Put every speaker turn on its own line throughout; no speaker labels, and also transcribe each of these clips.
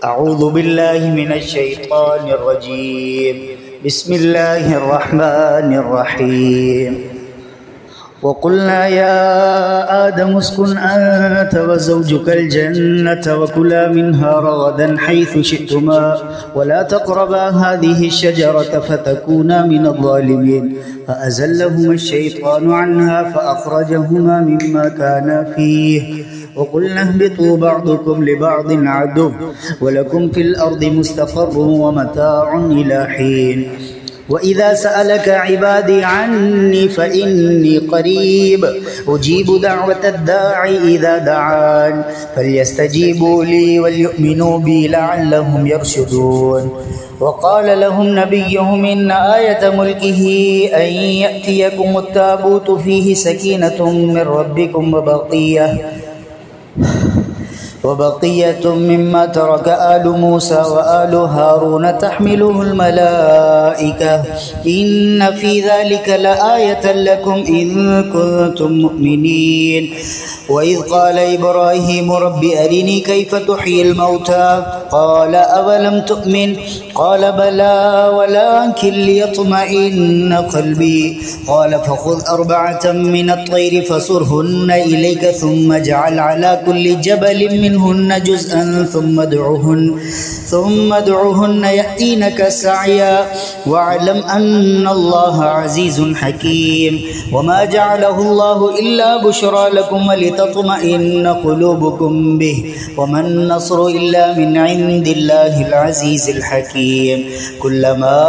أعوذ بالله من الشيطان الرجيم. بسم الله الرحمن الرحيم. وقلنا يا آدم اسكن أنت وزوجك الجنة وكلا منها رغدا حيث شئتما ولا تقربا هذه الشجرة فتكونا من الظالمين فأزلهما الشيطان عنها فأخرجهما مما كانا فيه وقلنا اهبطوا بعضكم لبعض عدو ولكم في الأرض مستقر ومتاع إلى حين. وإذا سألك عبادي عني فإني قريب أجيب دعوة الداعي إذا دعان فليستجيبوا لي وليؤمنوا بي لعلهم يرشدون. وقال لهم نبيهم إن آية ملكه أن يأتيكم التابوت فيه سكينة من ربكم وبقية مما ترك آل موسى وآل هارون تحمله الملائكة إن في ذلك لآية لكم إن كنتم مؤمنين. وإذ قال إبراهيم رب أرني كيف تحيي الموتى قال أولم تؤمن قال بلى ولكن ليطمئن قلبي قال فخذ 4 من الطير فصرهن إليك ثم اجعل على كل جبل منهن جزءا ثم ادعهن يأتينك سعيا واعلم أن الله عزيز حكيم. وما جعله الله إلا بشرى لكم ولتطمئن قلوبكم به وما النصر إلا من عند الله العزيز الحكيم. كلما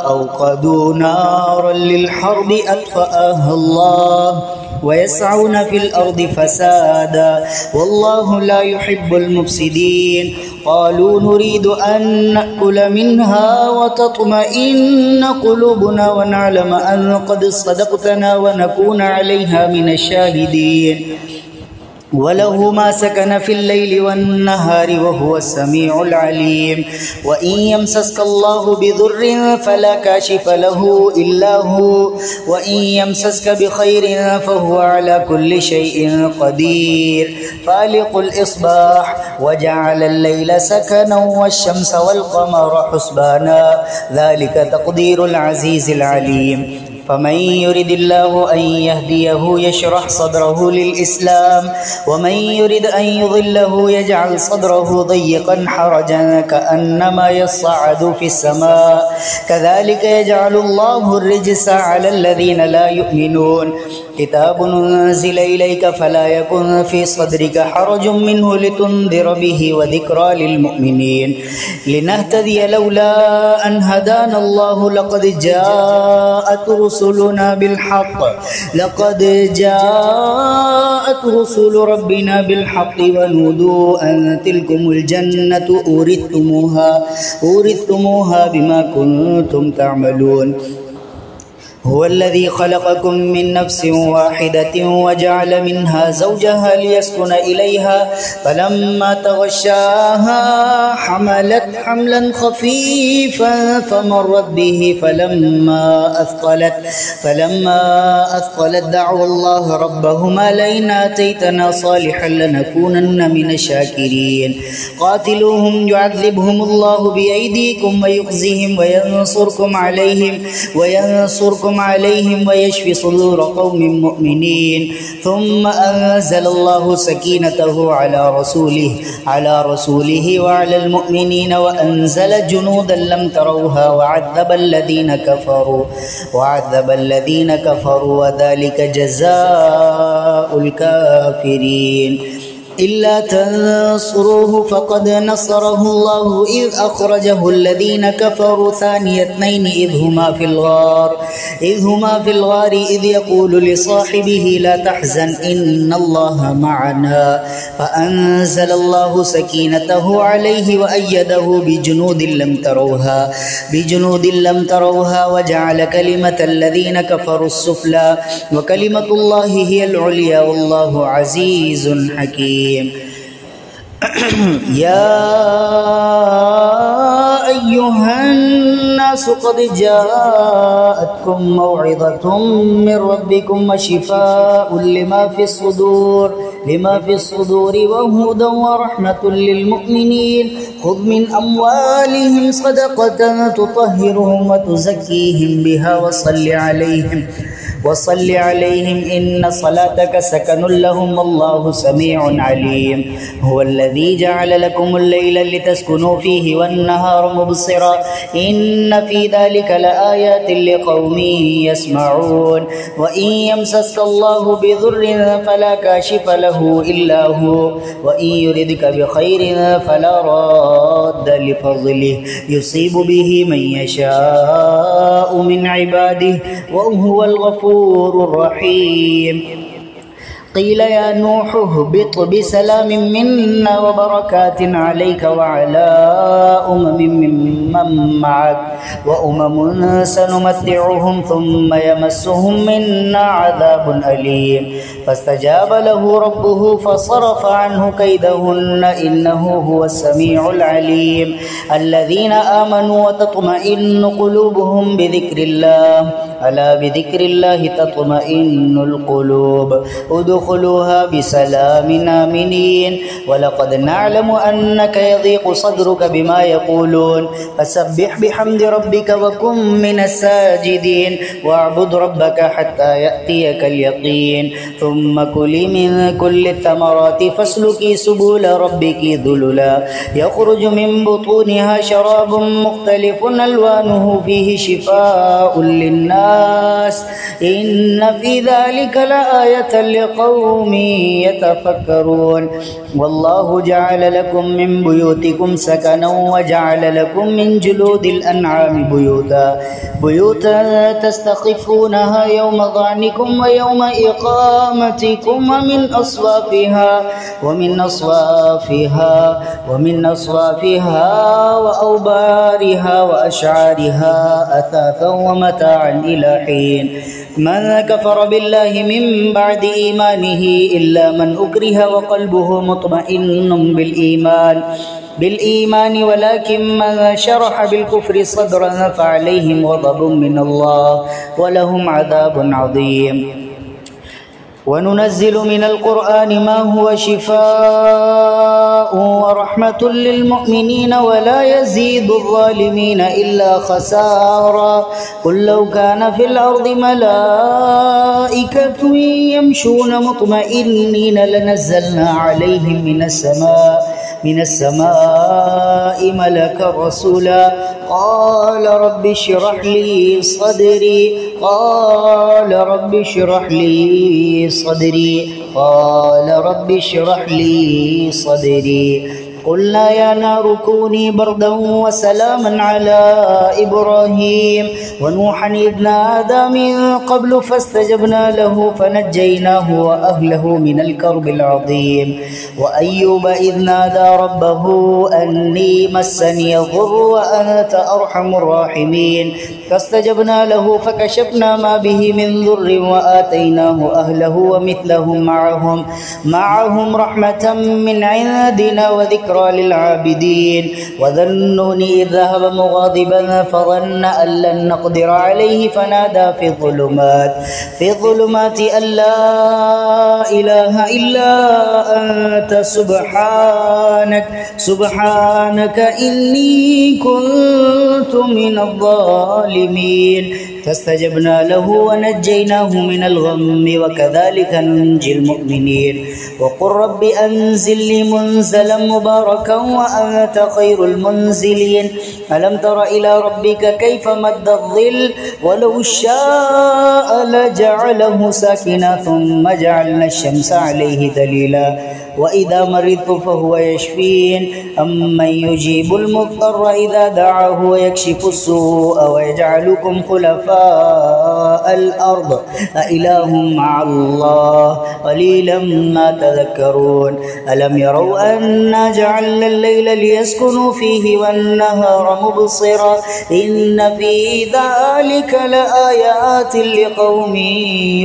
أوقدوا نارا للحرب أطفأها الله ويسعون في الأرض فسادا والله لا يحب المفسدين. قالوا نريد أن نأكل منها وتطمئن قلوبنا ونعلم أن قد صدقتنا ونكون عليها من الشاهدين. وله ما سكن في الليل والنهار وهو السميع العليم. وإن يمسسك الله بضر فلا كاشف له إلا هو وإن يمسسك بخير فهو على كل شيء قدير. فالق الإصباح وجعل الليل سكنا والشمس والقمر حسبانا ذلك تقدير العزيز العليم. فمن يرد الله أن يهديه يشرح صدره للإسلام ومن يرد أن يضله يجعل صدره ضيقا حرجا كأنما يصعد في السماء كذلك يجعل الله الرجس على الذين لا يؤمنون. كتاب أنزل إليك فلا يكن في صدرك حرج منه لتنذر به وذكرى للمؤمنين. لنهتدي لولا أن هدانا الله لقد جاءت رسل ربنا بالحق ونودوا أن تلكم الجنة أورثتموها بما كنتم تعملون. هو الذي خلقكم من نفس واحدة وجعل منها زوجها ليسكن إليها فلما تغشاها حملت حملا خفيفا فمرت به فلما أثقلت دعوا الله ربهما لئن آتيتنا صالحا لنكونن من الشاكرين. قاتلوهم يعذبهم الله بأيديكم ويخزهم وينصركم عليهم ويشفي صدور قوم مؤمنين. ثم أنزل الله سكينته على رسوله وعلى المؤمنين وأنزل جنودا لم تروها وعذب الذين كفروا وذلك جزاء الكافرين. إلا تنصروه فقد نصره الله إذ أخرجه الذين كفروا ثاني اثنين إذ هما في الغار إذ يقول لصاحبه لا تحزن إن الله معنا فأنزل الله سكينته عليه وأيده بجنود لم تروها وجعل كلمة الذين كفروا السفلى وكلمة الله هي العليا والله عزيز حكيم. يا أيها الناس الناس قد جاءتكم موعظة من ربكم وشفاء لما في الصدور وهدى ورحمة للمؤمنين خذ من أموالهم صدقة تطهرهم وتزكيهم بها وصل عليهم إن صلاتك سكن لهم والله سميع عليم هو الذي جعل لكم الليل لتسكنوا فيه والنهار مبصرا إن في ذلك لآيات لقوم يسمعون وإن يمسسك الله بضر فلا كاشف له إلا هو وإن يردك بخير فلا راد لفضله يصيب به من يشاء من عباده وهو الغفور الرحيم قيل يا نوح اهبط بسلام منا وبركات عليك وعلى ممن معك وأمم سنمتعهم ثم يمسهم منا عذاب أليم فاستجاب له ربه فصرف عنه كيدهن إنه هو السميع العليم الذين آمنوا وتطمئن قلوبهم بذكر الله ألا بذكر الله تطمئن القلوب ادخلوها بسلام آمنين ولقد نعلم أنك يضيق صدرك بما يقولون فسبح بحمد ربك وكن من الساجدين واعبد ربك حتى يأتيك اليقين ثم كلي من كل الثمرات فاسلكي سبل ربك ذللا يخرج من بطونها شراب مختلف ألوانه فيه شفاء للناس إن في ذلك لآية لقوم يتفكرون والله جعل لكم من بيوتكم سكنا وجعل لكم من جلود الأنعام بيوتا تستخفونها يوم ظعنكم ويوم إقامتكم ومن أصوافها وأوبارها وأشعارها أثاثا ومتاعا إلى حين من كفر بالله من بعد إيمانه إلا من أكره وقلبه مطمئن بالإيمان ولكن من شرح بالكفر صدرا فعليهم غضب من الله ولهم عذاب عظيم وننزل من القرآن ما هو شفاء ورحمة للمؤمنين ولا يزيد الظالمين إلا خسارا قل لو كان في الأرض ملائكة يمشون مطمئنين لنزلنا عليهم من السماء ملكا رسولا قال رب اشرح لي صدري قلنا يا نار كوني بردا وسلاما على إبراهيم ونوحا إذ نادى من قبل فاستجبنا له فنجيناه وأهله من الكرب العظيم وأيوب إذ نادى ربه أني مسني الضر وأنت أرحم الراحمين فاستجبنا له فكشفنا ما به من ضر وآتيناه أهله ومثلهم معهم رحمة من عندنا وذكرى للعابدين وذا النون إذ ذهب مغاضبا فظن أن لن نقدر عليه فنادى في الظلمات أن لا إله إلا أنت سبحانك إني كنت من الظالمين فاستجبنا له ونجيناه من الغم وكذلك ننجي المؤمنين وقل رب أنزل لي منزلا مباركا وأنت خير المنزلين ألم تر إلى ربك كيف مد الظل ولو شاء لجعله ساكنا ثم جعلنا الشمس عليه دليلا وإذا مرضت فهو يشفين أمن يجيب المضطر إذا دعاه ويكشف السوء ويجعلكم خلفاء الأرض أإله مع الله قليلا ما تذكرون ألم يروا أنا جعلنا الليل ليسكنوا فيه والنهار مبصرا إن في ذلك لآيات لقوم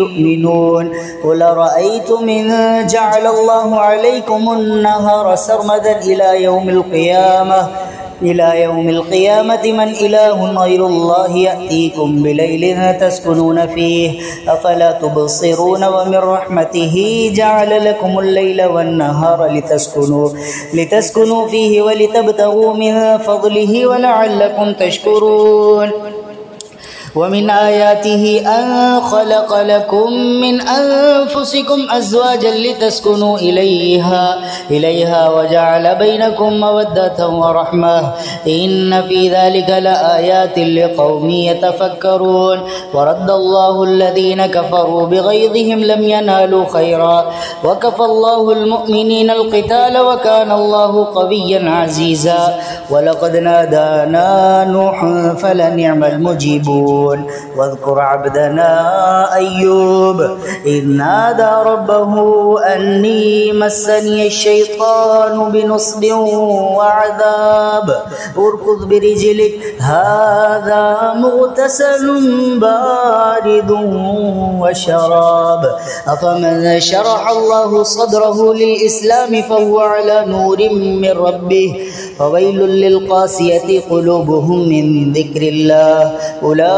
يؤمنون قل رأيتم إن جعل الله عليكم النهار سرمدا إلى يوم القيامة إلى يوم القيامة من إله غير الله يأتيكم بليل تسكنون فيه أفلا تبصرون ومن رحمته جعل لكم الليل والنهار لتسكنوا فيه ولتبتغوا من فضله ولعلكم تشكرون ومن آياته أن خلق لكم من أنفسكم أزواجا لتسكنوا إليها وجعل بينكم مودة ورحمة إن في ذلك لآيات لقوم يتفكرون ورد الله الذين كفروا بغيظهم لم ينالوا خيرا وكفى الله المؤمنين القتال وكان الله قويا عزيزا ولقد نادانا نوح فلنعم المجيبون واذكر عبدنا أيوب إذ نادى ربه أني مسني الشيطان بنصب وعذاب اركض برجلك هذا مغتسل بارد وشراب أفمن شرح الله صدره للإسلام فهو على نور من ربه فويل للقاسية قلوبهم من ذكر الله أولئك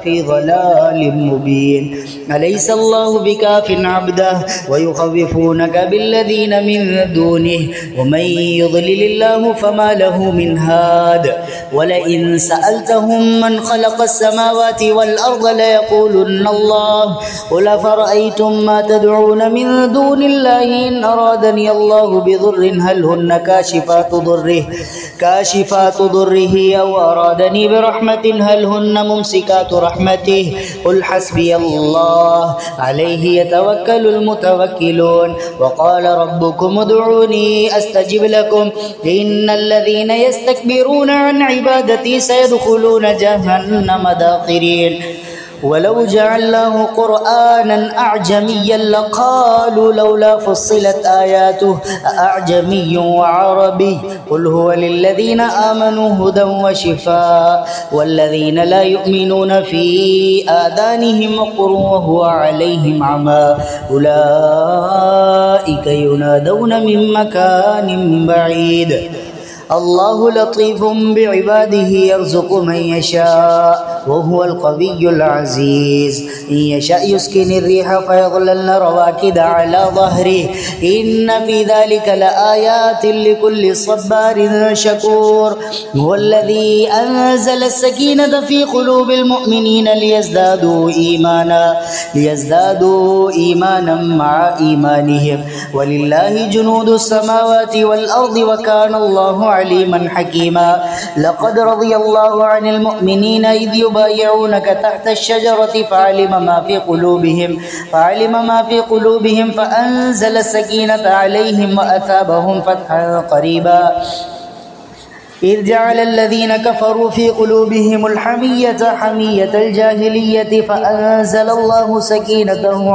في ضلال مبين أليس الله بكاف عبده ويخوفونك بالذين من دونه ومن يضلل الله فما له من هاد ولئن سألتهم من خلق السماوات والأرض ليقولن الله قل أفرأيتم ما تدعون من دون الله إن أرادني الله بضر هل هن كاشفات ضره أو أرادني برحمة هل هن ممسكات رحمته قل حسبي الله عليه يتوكل المتوكلون وقال ربكم ادعوني أستجب لكم إن الذين يستكبرون عن عبادتي سيدخلون جهنم داخرين ولو جعلناه قرآنا أعجميا لقالوا لولا فصلت آياته أعجمي وعربي قل هو للذين آمنوا هدى وشفاء والذين لا يؤمنون في آذانهم وقر وهو عليهم عمى أولئك ينادون من مكان بعيد الله لطيف بعباده يرزق من يشاء وهو القوي العزيز إن يشاء يسكن الريح فيظللن رواكد على ظهره إن في ذلك لآيات لكل صبار شكور هو الذي أنزل السكينة في قلوب المؤمنين ليزدادوا إيمانا مع إيمانهم ولله جنود السماوات والأرض وكان الله عليما حكيما لقد رضي الله عن المؤمنين إذ يبايعونك تحت الشجرة فعلم ما في قلوبهم فأنزل السكينة عليهم وأثابهم فتحا قريبا إذ جعل الذين كفروا في قلوبهم حمية الجاهلية فأنزل الله سكينته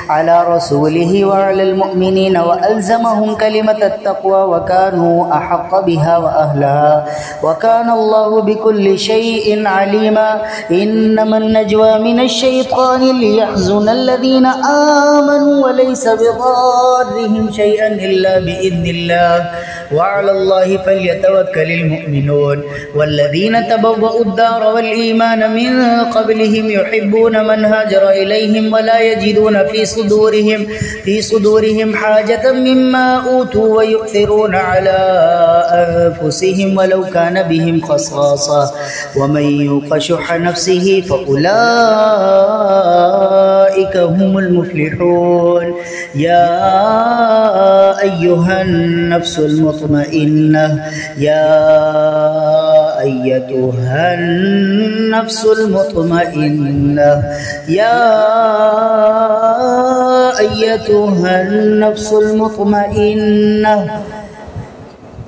على رسوله وعلى المؤمنين وألزمهم كلمة التقوى وكانوا أحق بها وأهلها وكان الله بكل شيء عليما إنما النجوى من الشيطان ليحزن الذين آمنوا وليس بضارهم شيئا إلا بإذن الله وعلى الله فليتوكل المؤمنون والذين تبوأوا الدار والإيمان من قبلهم يحبون من هاجر إليهم ولا يجدون في صدورهم حاجة مما أوتوا ويؤثرون على أنفسهم ولو كان بهم خصاصة ومن يوق شح نفسه فأولئك هم المفلحون يا أيها النفس المطمئنة يا أيتها النفس المطمئنة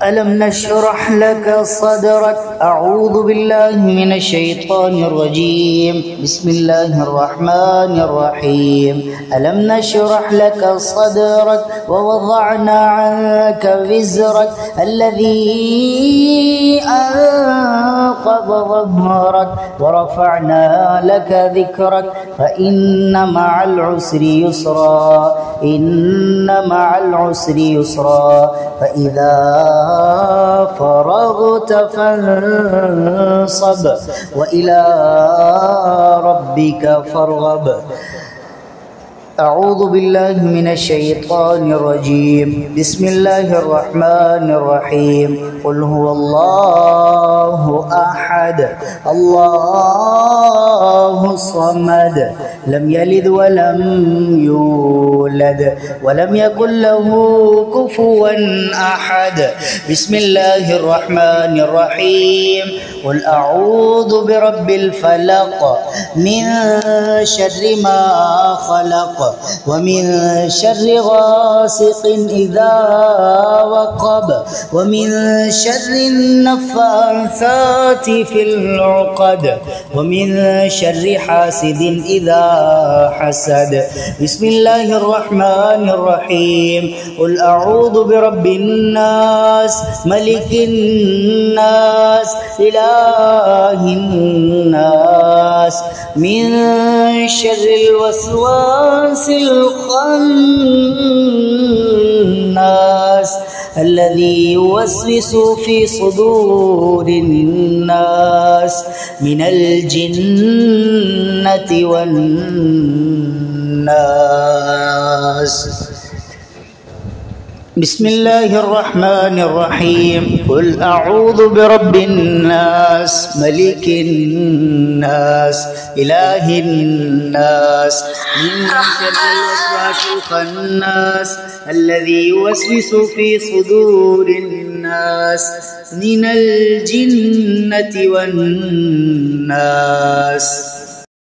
ألم نشرح لك صدرك. أعوذ بالله من الشيطان الرجيم. بسم الله الرحمن الرحيم. ألم نشرح لك صدرك ووضعنا عنك وزرك الذي أنقض ظهرك ورفعنا لك ذكرك فإن مع العسر يسرا إن مع العسر يسرا فإذا فرغت فانصب وإلى ربك فارغب. أعوذ بالله من الشيطان الرجيم. بسم الله الرحمن الرحيم. قل هو الله أحد الله الصمد لم يلد ولم يولد ولم يكن له كفوا أحد. بسم الله الرحمن الرحيم. قل أعوذ برب الفلق من شر ما خلق ومن شر غاسق إذا وقب ومن شر النفاثات في العقد ومن شر حاسد إذا حسد. بسم الله الرحمن الرحيم. قل أعوذ برب الناس ملك الناس إله الناس من شر الوسواس الخناس الذي يوسوس في صدور الناس من الجنة والناس. بسم الله الرحمن الرحيم. قل أعوذ برب الناس ملك الناس إله الناس من شر الوسواس الخناس الذي يوسوس في صدور الناس من الجنة والناس.